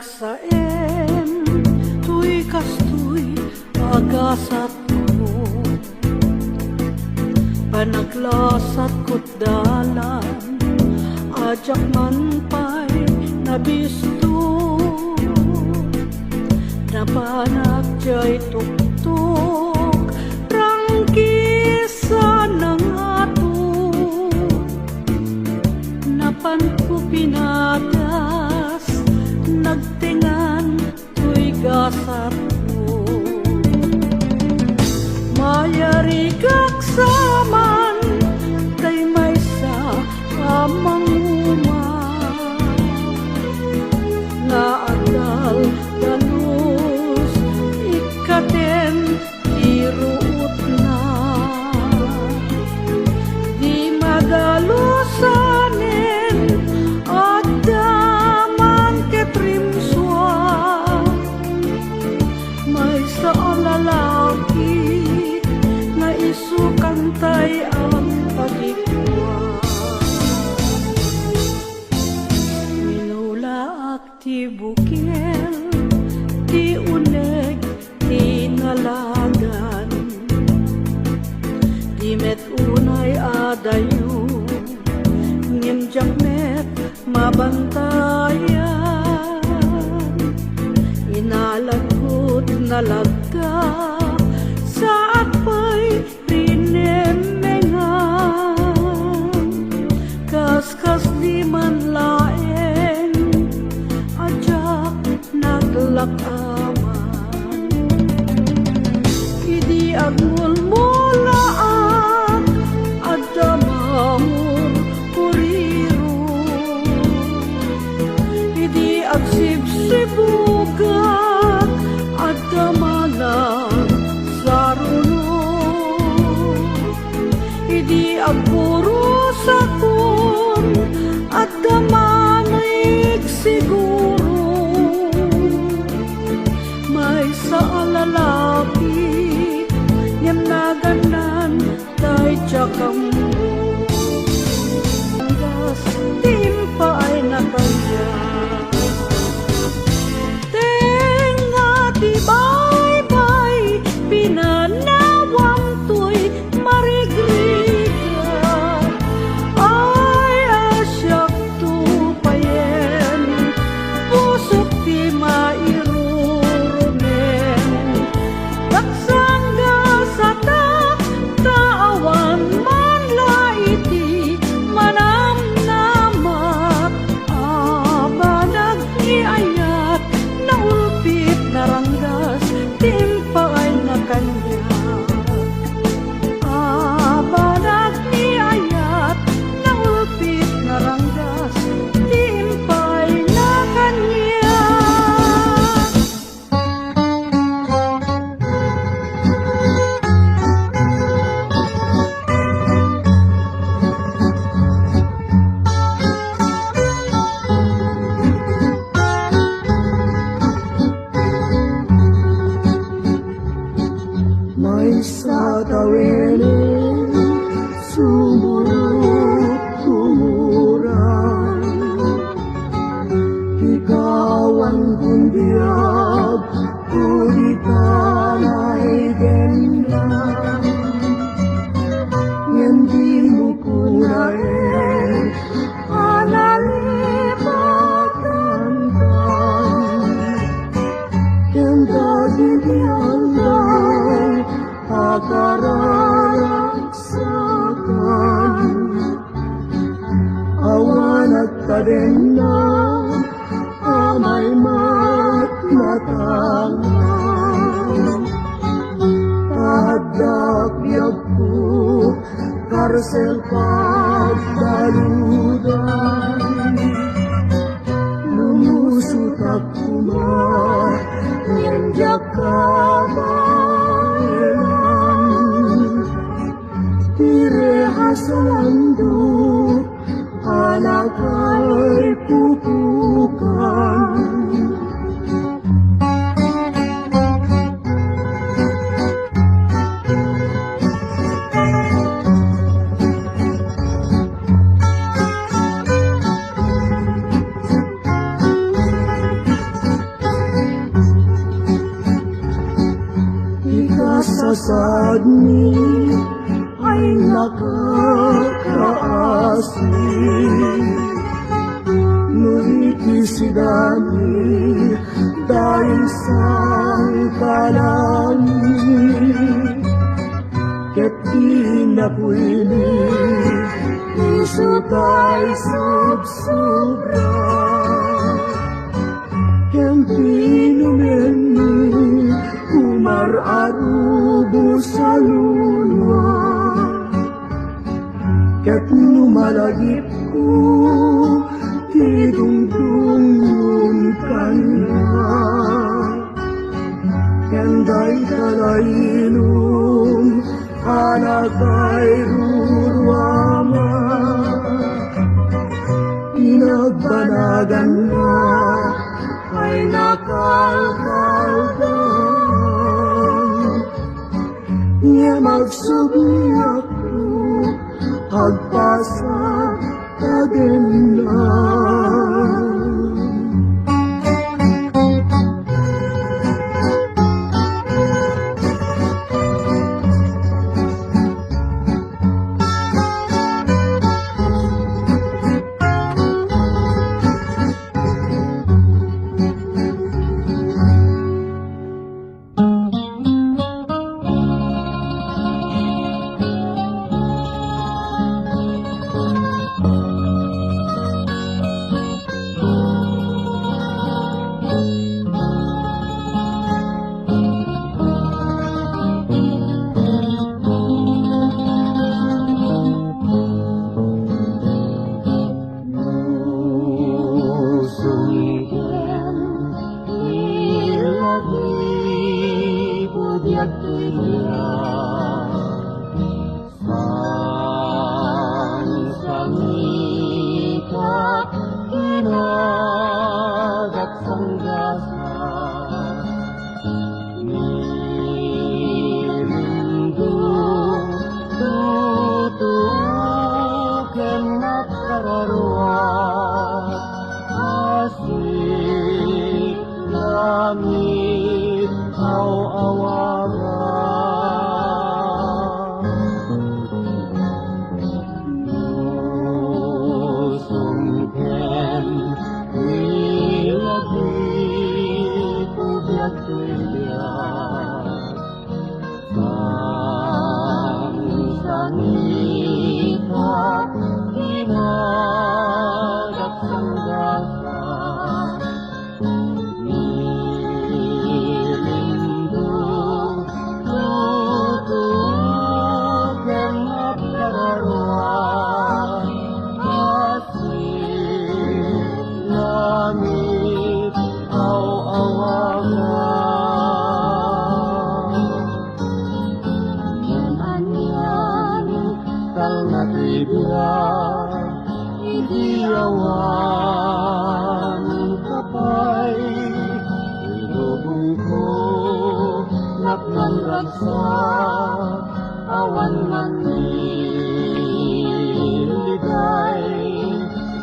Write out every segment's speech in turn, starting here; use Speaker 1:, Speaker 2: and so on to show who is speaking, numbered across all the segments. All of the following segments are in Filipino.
Speaker 1: Nagsaem tuy kastoy agasat ko, panaglasat ko't dalan, ajak man pa'y nabisto, napanag jay tuktok, prangkisa ng ato, napan ko pinadas, nagtingan tuy gasat ko. Mayari kak saman, tay may sa kamang nga adal galus ikaten iruot na, di magalusanin at daman ketrimswa, may sa lalaki na isukantay ang pagikwa. Ti bukel, ti uneg, ti nalagan, di met unay adayo, ngimjak met mabantayan, inalagkot nalagka, saat pa'y rinemengan, kaskas di man laeng, naglakaman, idi agul mulaak at damamur kuriro, idi agsibsibugak at damanan saruno, idi agpurusakon at damanig siguro, sa lalaki yang naganan tay cakam gas timpa ay nakaya tenga di bay-bay pinanawang tuy marigriga ay asyak tu payen pusok di mairu sa tawirin sumurot kumuran, ikaw ang kundiab kuditan ay gendan, yan di mo kunain analipatan yan dadibyan lang akararagsakan, awan at kadena amay matmatangan, tahadyak ko karsel pagdaludan, lumusot ako nandiyak ka Salando anak ay pupukan, Masad ni ay nakakaasing, ngunit isidani dahil sa kalangin, ket di napwili isutay subsobra, ken pinumeni kumararubo sa lulwa, ket numalagip ko tidungtungon kanya, kenday kalailong anak ay ruruama, pinagbanagan na ay nakalkaldan, niya magsubi ako agpasag kagendan.
Speaker 2: Awan man nililigay,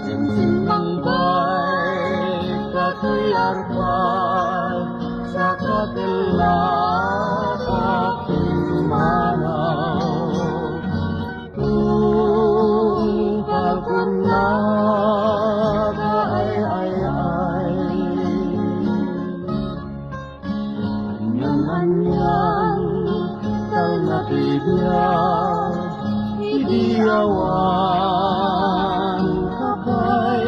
Speaker 2: simbang bay katuyarpan sa katilat aking manaw. Kung pagkunat ay anyan kalnatibya idiyawan kapay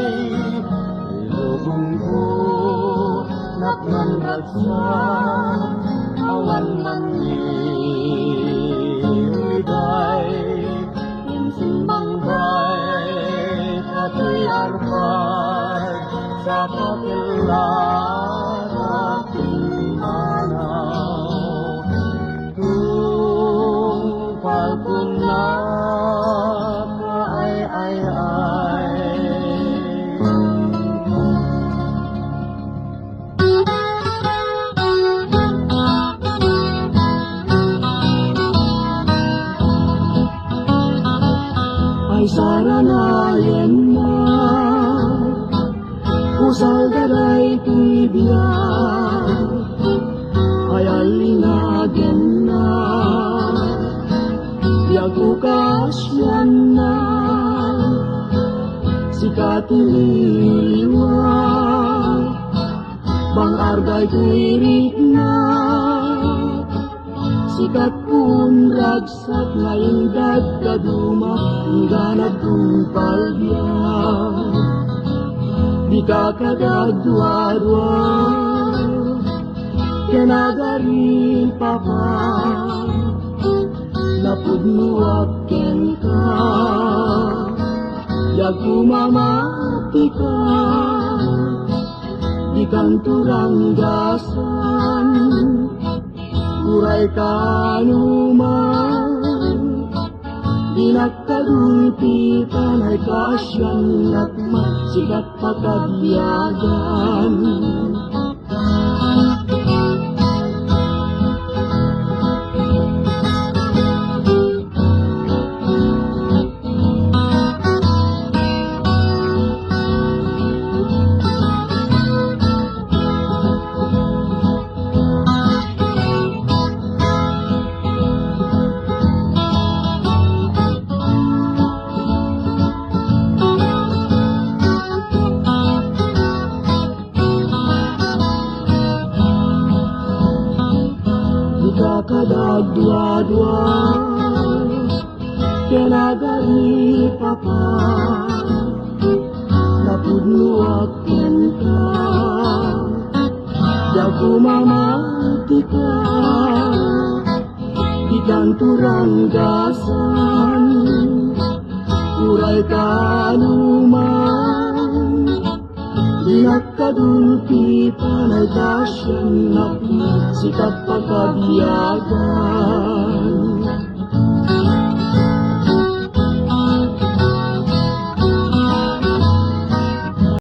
Speaker 2: ilubong ko nakmanragsa awan man niliday simbang bay katuyarpan sa katilat aking manaw. Kung pagkunat ay saranayan na usal daray tibiyang ay alinagen na tiliwang bang argay tuwirik na sikat pun ragsak ngayong dagkaduma nga nagtumpalyan di ka kadadwa-dwa kenagarin papa napudnuwakken ka yagu mamati ka di kanturang gasan kuray kanuman di nakadulpi tanay kasyan at masikat pagkabiyagan kadadwa-dwa kenagari papa napudnuwakken ka yagu mamati ka di kanturang gasan kuray kanuman di nakadulpi panay kasyan at sikat pagkabiyagan